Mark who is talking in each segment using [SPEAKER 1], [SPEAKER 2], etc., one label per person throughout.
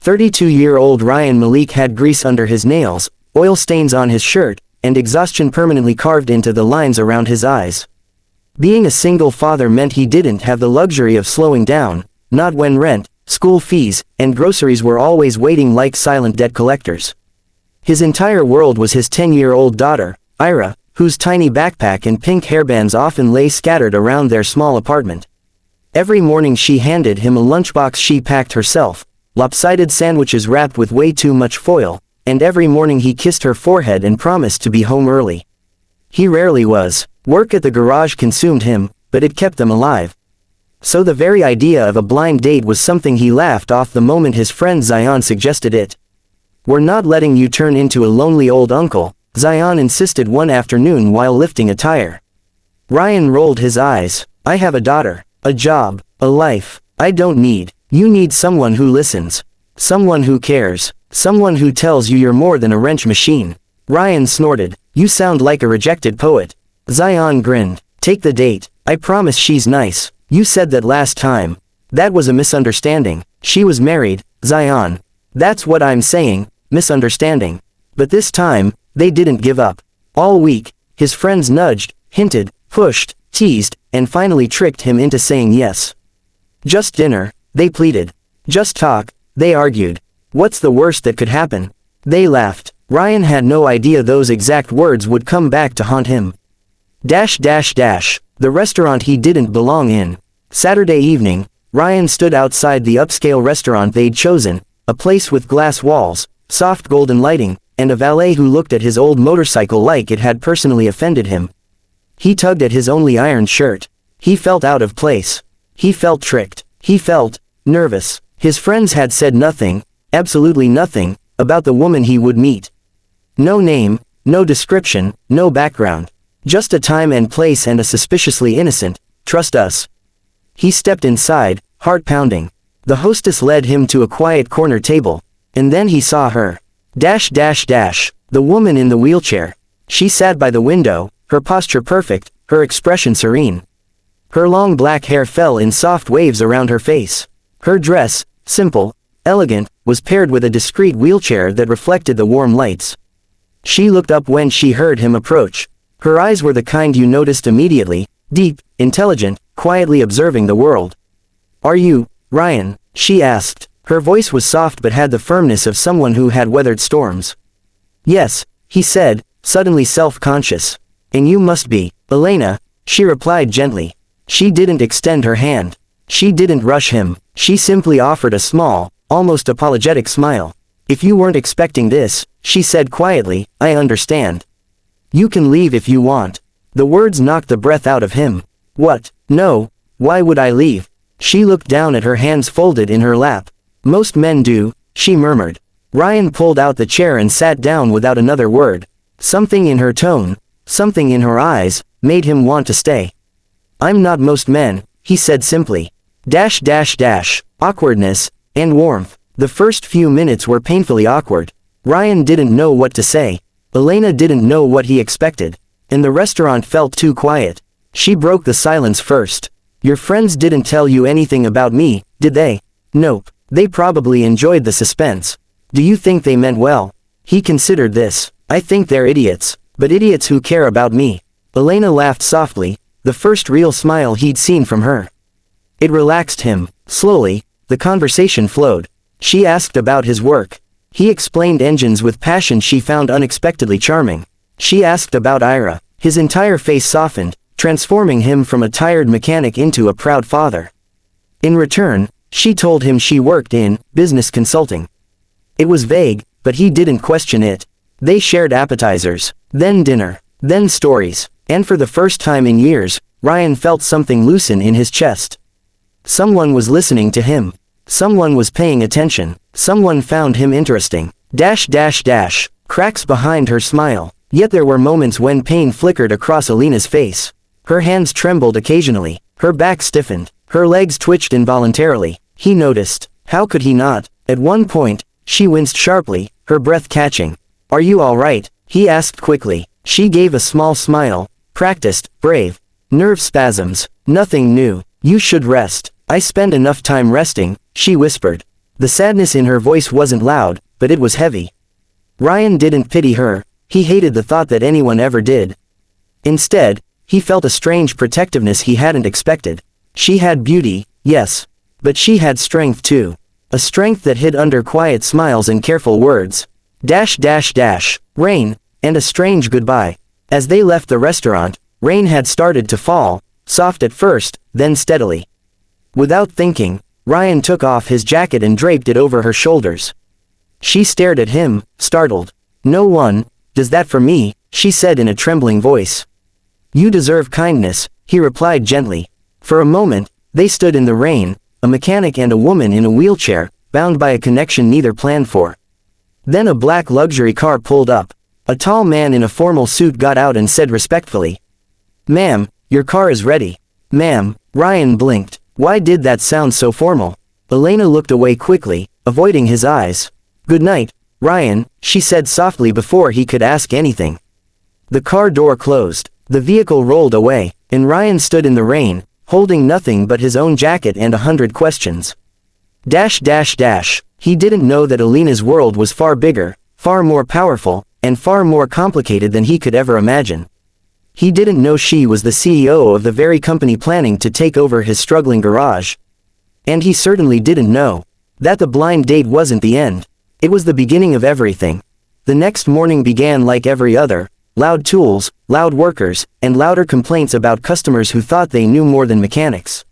[SPEAKER 1] 32-year-old Ryan Malik had grease under his nails, oil stains on his shirt, and exhaustion permanently carved into the lines around his eyes. Being a single father meant he didn't have the luxury of slowing down, not when rent, school fees, and groceries were always waiting like silent debt collectors. His entire world was his 10-year-old daughter, Ira, whose tiny backpack and pink hairbands often lay scattered around their small apartment. Every morning she handed him a lunchbox she packed herself, lopsided sandwiches wrapped with way too much foil, and every morning he kissed her forehead and promised to be home early. He rarely was. Work at the garage consumed him, but it kept them alive. So the very idea of a blind date was something he laughed off the moment his friend Zion suggested it. "We're not letting you turn into a lonely old uncle," Zion insisted one afternoon while lifting a tire. Ryan rolled his eyes. "I have a daughter, a job, a life. I don't need. You need someone who listens. Someone who cares. Someone who tells you you're more than a wrench machine." Ryan snorted. "You sound like a rejected poet." Zion grinned. "Take the date. I promise she's nice. You said that last time." "That was a misunderstanding. She was married, Zion." "That's what I'm saying, misunderstanding." But this time, they didn't give up. All week, his friends nudged, hinted, pushed, teased, and finally tricked him into saying yes. "Just dinner," they pleaded. "Just talk," they argued. "What's the worst that could happen?" They laughed. Ryan had no idea those exact words would come back to haunt him. The restaurant he didn't belong in. Saturday evening, Ryan stood outside the upscale restaurant they'd chosen, a place with glass walls, soft golden lighting, and a valet who looked at his old motorcycle like it had personally offended him. He tugged at his only ironed shirt. He felt out of place. He felt tricked. He felt nervous. His friends had said nothing, absolutely nothing, about the woman he would meet. No name, no description, no background. Just a time and place and a suspiciously innocent, "Trust us." He stepped inside, heart pounding. The hostess led him to a quiet corner table, and then he saw her. The woman in the wheelchair. She sat by the window, her posture perfect, her expression serene. Her long black hair fell in soft waves around her face. Her dress, simple, elegant, was paired with a discreet wheelchair that reflected the warm lights. She looked up when she heard him approach. Her eyes were the kind you noticed immediately, deep, intelligent, quietly observing the world. "Are you, Ryan?" she asked. Her voice was soft but had the firmness of someone who had weathered storms. "Yes," he said, suddenly self-conscious. "And you must be, Elena," she replied gently. She didn't extend her hand. She didn't rush him. She simply offered a small, almost apologetic smile. "If you weren't expecting this," she said quietly, "I understand. You can leave if you want." The words knocked the breath out of him. "What? No. Why would I leave?" She looked down at her hands folded in her lap. "Most men do," she murmured. Ryan pulled out the chair and sat down without another word. Something in her tone, something in her eyes, made him want to stay. "I'm not most men," he said simply. Awkwardness, and warmth. The first few minutes were painfully awkward. Ryan didn't know what to say. Elena didn't know what he expected. And the restaurant felt too quiet. She broke the silence first. "Your friends didn't tell you anything about me, did they?" "Nope. They probably enjoyed the suspense." "Do you think they meant well?" He considered this. "I think they're idiots, but idiots who care about me." Elena laughed softly, the first real smile he'd seen from her. It relaxed him. Slowly, the conversation flowed. She asked about his work. He explained engines with passion she found unexpectedly charming. She asked about Ira. His entire face softened, transforming him from a tired mechanic into a proud father. In return, she told him she worked in business consulting. It was vague, but he didn't question it. They shared appetizers, then dinner, then stories, and for the first time in years, Ryan felt something loosen in his chest. Someone was listening to him. Someone was paying attention. Someone found him interesting. Cracks behind her smile. Yet there were moments when pain flickered across Elena's face. Her hands trembled occasionally. Her back stiffened. Her legs twitched involuntarily. He noticed. How could he not? At one point, she winced sharply, her breath catching. "Are you all right?" he asked quickly. She gave a small smile. "Practiced, brave. Nerve spasms. Nothing new. You should rest." "I spend enough time resting," she whispered. The sadness in her voice wasn't loud, but it was heavy. Ryan didn't pity her, he hated the thought that anyone ever did. Instead, he felt a strange protectiveness he hadn't expected. She had beauty, yes. But she had strength too. A strength that hid under quiet smiles and careful words. Rain, and a strange goodbye. As they left the restaurant, rain had started to fall, soft at first, then steadily. Without thinking, Ryan took off his jacket and draped it over her shoulders. She stared at him, startled. "No one does that for me," she said in a trembling voice. "You deserve kindness," he replied gently. For a moment, they stood in the rain, a mechanic and a woman in a wheelchair, bound by a connection neither planned for. Then a black luxury car pulled up. A tall man in a formal suit got out and said respectfully, "Ma'am, your car is ready." "Ma'am," Ryan blinked. Why did that sound so formal? Elena looked away quickly, avoiding his eyes. "Good night, Ryan," she said softly before he could ask anything. The car door closed. The vehicle rolled away, and Ryan stood in the rain, holding nothing but his own jacket and 100 questions. He didn't know that Elena's world was far bigger, far more powerful, and far more complicated than he could ever imagine. He didn't know she was the CEO of the very company planning to take over his struggling garage. And he certainly didn't know that the blind date wasn't the end. It was the beginning of everything. The next morning began like every other. Loud tools, loud workers, and louder complaints about customers who thought they knew more than mechanics.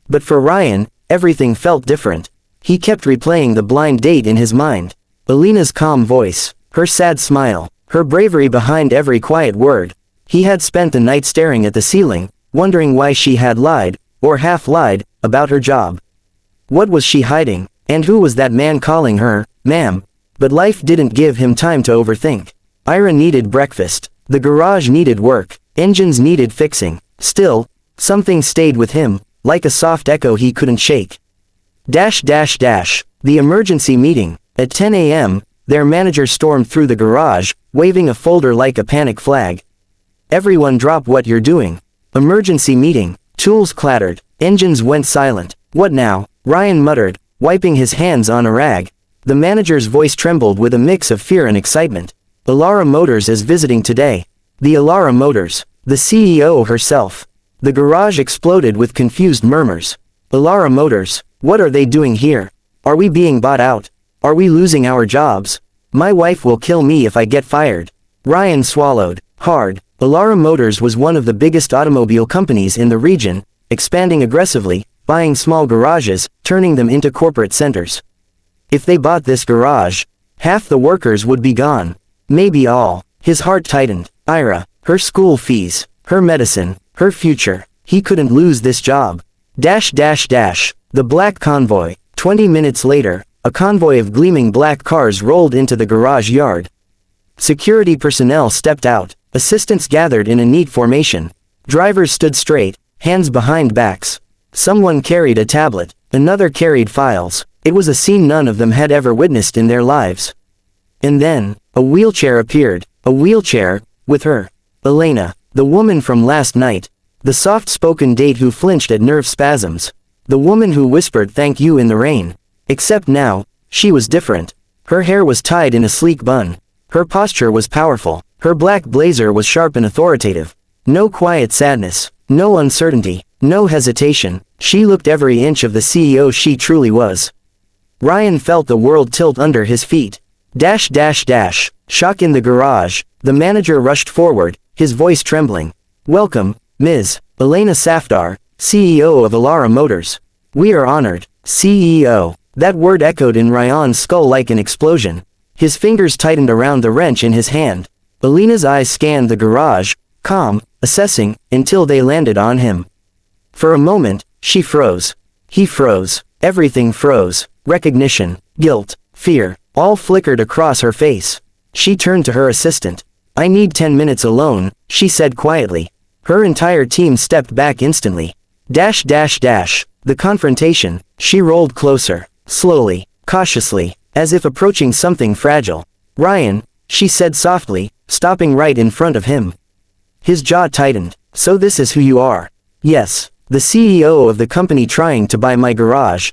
[SPEAKER 1] But for Ryan, everything felt different. He kept replaying the blind date in his mind. Elena's calm voice, her sad smile, her bravery behind every quiet word. He had spent the night staring at the ceiling, wondering why she had lied, or half lied, about her job. What was she hiding, and who was that man calling her, "ma'am"? But life didn't give him time to overthink. Ira needed breakfast. The garage needed work. Engines needed fixing. Still, something stayed with him, like a soft echo he couldn't shake. The emergency meeting. At 10 a.m., their manager stormed through the garage, waving a folder like a panic flag. "Everyone drop what you're doing. Emergency meeting." Tools clattered. Engines went silent. "What now?" Ryan muttered, wiping his hands on a rag. The manager's voice trembled with a mix of fear and excitement. "Elara Motors is visiting today." The Elara Motors. The CEO herself. The garage exploded with confused murmurs. "Elara Motors, what are they doing here? Are we being bought out? Are we losing our jobs? My wife will kill me if I get fired." Ryan swallowed hard. Elara Motors was one of the biggest automobile companies in the region, expanding aggressively, buying small garages, turning them into corporate centers. If they bought this garage, half the workers would be gone. Maybe all. His heart tightened. Ira, her school fees, her medicine, her future. He couldn't lose this job. The black convoy. 20 minutes later, a convoy of gleaming black cars rolled into the garage yard. Security personnel stepped out. Assistants gathered in a neat formation. Drivers stood straight, hands behind backs. Someone carried a tablet. Another carried files. It was a scene none of them had ever witnessed in their lives. And then, a wheelchair appeared. A wheelchair, with her. Elena, the woman from last night. The soft-spoken date who flinched at nerve spasms. The woman who whispered "thank you" in the rain. Except now, she was different. Her hair was tied in a sleek bun. Her posture was powerful. Her black blazer was sharp and authoritative. No quiet sadness. No uncertainty. No hesitation. She looked every inch of the CEO she truly was. Ryan felt the world tilt under his feet. Shock in the garage. The manager rushed forward, his voice trembling. "Welcome, Ms. Elena Safdar, CEO of Elara Motors. We are honored." CEO. That word echoed in Ryan's skull like an explosion. His fingers tightened around the wrench in his hand. Elena's eyes scanned the garage, calm, assessing, until they landed on him. For a moment, she froze. He froze. Everything froze. Recognition, guilt, fear, all flickered across her face. She turned to her assistant. "I need 10 minutes alone," she said quietly. Her entire team stepped back instantly. The confrontation. She rolled closer, slowly, cautiously, as if approaching something fragile. "Ryan," she said softly, stopping right in front of him. His jaw tightened. "So this is who you are?" "Yes." "The CEO of the company trying to buy my garage?"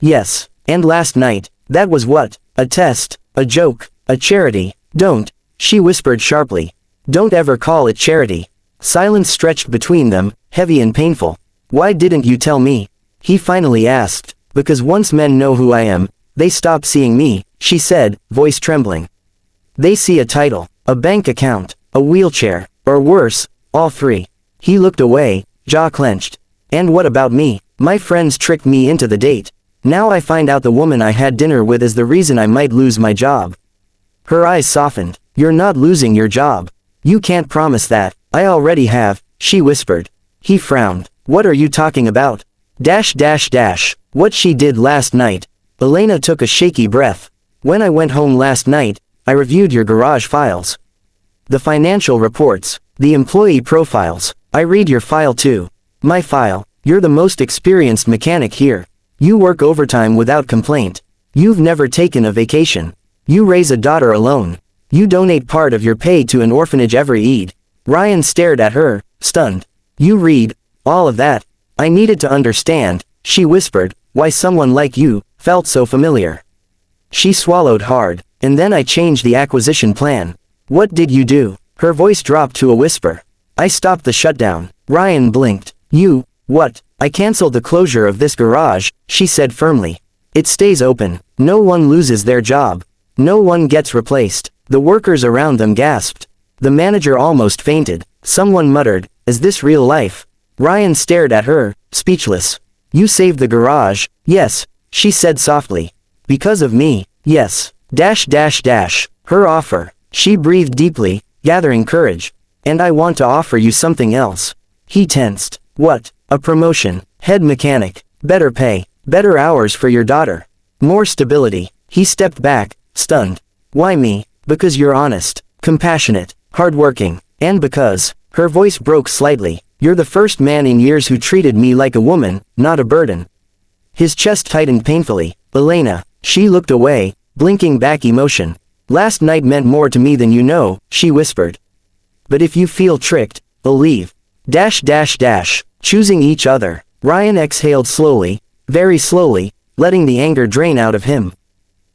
[SPEAKER 1] "Yes." And last night, that was what? A test, a joke, a charity. Don't, she whispered sharply. Don't ever call it charity. Silence stretched between them, heavy and painful. Why didn't you tell me? He finally asked. Because once men know who I am, they stop seeing me, she said, voice trembling. They see a title, a bank account, a wheelchair, or worse, all three. He looked away, jaw clenched. And what about me? My friends tricked me into the date. Now I find out the woman I had dinner with is the reason I might lose my job. Her eyes softened. You're not losing your job. You can't promise that. I already have, she whispered. He frowned. What are you talking about? What she did last night. Elena took a shaky breath. When I went home last night, I reviewed your garage files. The financial reports, the employee profiles. I read your file too. My file. You're the most experienced mechanic here. You work overtime without complaint. You've never taken a vacation. You raise a daughter alone. You donate part of your pay to an orphanage every Eid. Ryan stared at her, stunned. You read all of that. I needed to understand, she whispered, why someone like you felt so familiar. She swallowed hard. And then I changed the acquisition plan. What did you do? Her voice dropped to a whisper. I stopped the shutdown. Ryan blinked. You, what? I canceled the closure of this garage, she said firmly. It stays open. No one loses their job. No one gets replaced. The workers around them gasped. The manager almost fainted. Someone muttered, is this real life? Ryan stared at her, speechless. You saved the garage, yes, she said softly. Because of me, yes. Her offer. She breathed deeply, gathering courage. And I want to offer you something else. He tensed. What? A promotion, head mechanic, better pay, better hours for your daughter. More stability. He stepped back, stunned. Why me? Because you're honest, compassionate, hardworking, and because, her voice broke slightly, you're the first man in years who treated me like a woman, not a burden. His chest tightened painfully. Elena. She looked away, blinking back emotion. Last night meant more to me than you know, she whispered. But if you feel tricked, I'll leave. Choosing each other. Ryan exhaled slowly, very slowly, letting the anger drain out of him.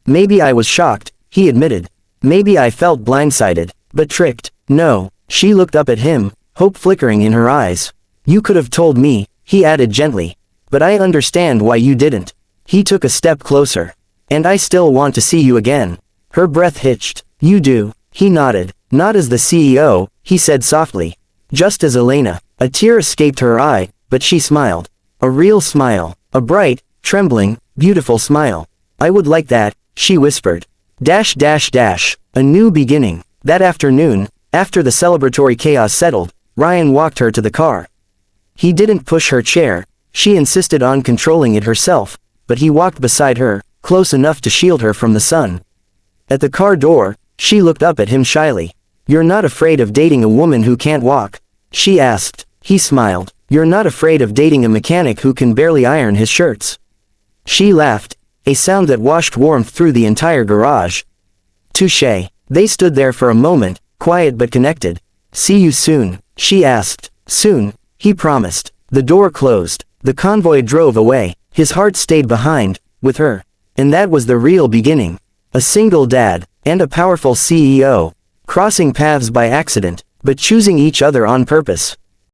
[SPEAKER 1] Maybe I was shocked, he admitted. Maybe I felt blindsided, but tricked, no. She looked up at him, hope flickering in her eyes. You could have told me, he added gently. But I understand why you didn't. He took a step closer. And I still want to see you again. Her breath hitched. You do. He nodded. Not as the CEO, he said softly. Just as Elena. A tear escaped her eye, but she smiled. A real smile. A bright, trembling, beautiful smile. I would like that, she whispered. A new beginning. That afternoon, after the celebratory chaos settled, Ryan walked her to the car. He didn't push her chair. She insisted on controlling it herself, but he walked beside her, close enough to shield her from the sun. At the car door, she looked up at him shyly. You're not afraid of dating a woman who can't walk? She asked. He smiled. You're not afraid of dating a mechanic who can barely iron his shirts? She laughed, a sound that washed warmth through the entire garage. Touché. They stood there for a moment, quiet but connected. See you soon, she asked. Soon, he promised. The door closed. The convoy drove away. His heart stayed behind, with her. And that was the real beginning. A single dad, and a powerful CEO. Crossing paths by accident, but choosing each other on purpose.